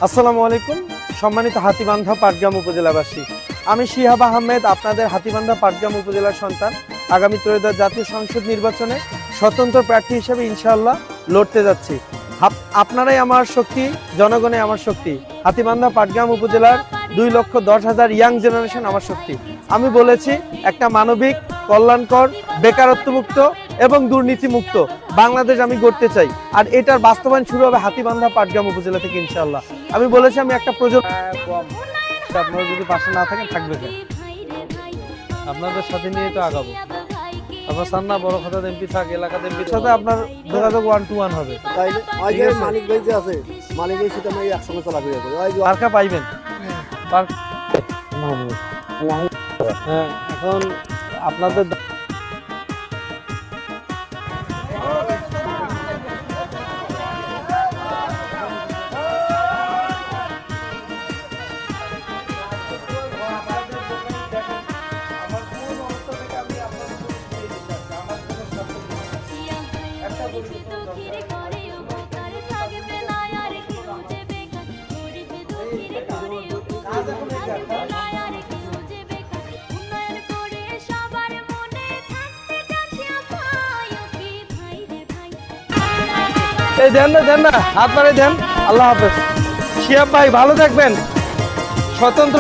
আসসালামু আলাইকুম সম্মানিত হাতীবান্ধা পাটগ্রাম উপজেলাবাসী, আমি শিহাব আহমেদ, আপনাদের হাতীবান্ধা পাটগ্রাম উপজেলার সন্তান। আগামী ত্রয়োদশ জাতীয় সংসদ নির্বাচনে স্বতন্ত্র প্রার্থী হিসেবে ইনশাআল্লাহ লড়তে যাচ্ছি। আপনারাই আমার শক্তি, জনগণই আমার শক্তি। হাতীবান্ধা পাটগ্রাম উপজেলার 2,10,000 ইয়াং জেনারেশন আমার শক্তি। আমি বলেছি একটা মানবিক, কল্যাণকর, বেকারত্বমুক্ত এবং দুর্নীতিমুক্ত বাংলাদেশ আমি গড়তে চাই। আর এটার বাস্তবায়ন শুরু হবে হাতীবান্ধা পাটগ্রাম উপজেলা থেকে ইনশাআল্লাহ। আমি বলেছি আমি একটা প্রজন্ম, আপনারা যদি পাশে না থাকেন থাকবে কেন? আপনাদের সাথে নিয়ে তো আগাবো। আপনার চান না বড় কথা এমপি থাক, এলাকাতে এমপির সাথে আপনার যোগাযোগ 1-to-1 হবে। মালিক ভাই যে আছে, মালিকের সাথে আমি একসঙ্গে চলাফেরা করি। পার্কা পাইবেন হ্যাঁ, এখন আপনাদের এই দেন না হাত বাড়িয়ে দেন। আল্লাহ হাফেজ। শিহাব ভাই ভালো থাকবেন। স্বতন্ত্র